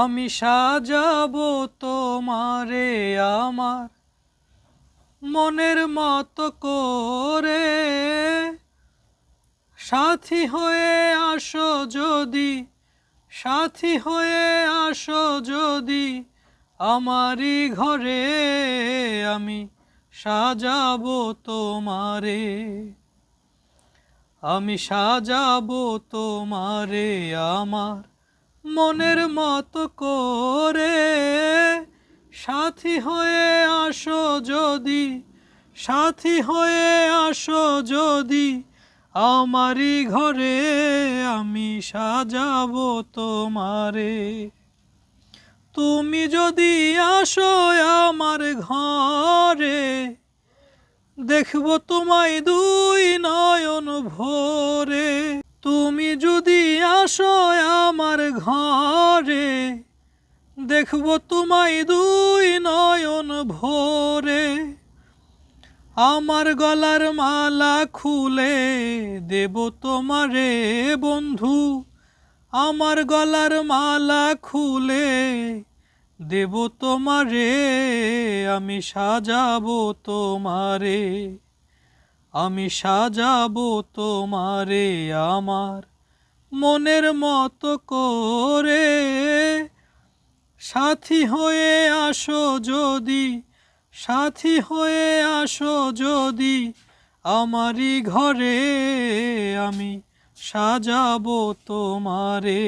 আমি সাজাবো তোমারে আমার মনের মতো করে, সাথী হয়ে আসো যদি, সাথী হয়ে আসো যদি আমারই ঘরে, আমি সাজাবো তোমারে, আমি সাজাবো তোমারে আমার মনের মতো করে, সাথী হয়ে আসো যদি, সাথী হয়ে আসো যদি আমারই ঘরে, আমি সাজাবো তোমারে। তুমি যদি আসো আমার ঘরে, দেখবো তোমায় দুই নয়ন ভরে। তুমি যদি আসো আমার ঘরে, দেখবো তোমায় দুই নয়ন ভরে। আমার গলার মালা খুলে দেব তোমারে বন্ধু, আমার গলার মালা খুলে দেব তোমারে, আমি সাজাবো তোমারে, আমি সাজাবো তোমারে আমার মনের মতো করে, সাথী হয়ে আসো যদি, সাথী হয়ে আসো যদি আমারই ঘরে, আমি সাজাবো তোমারে।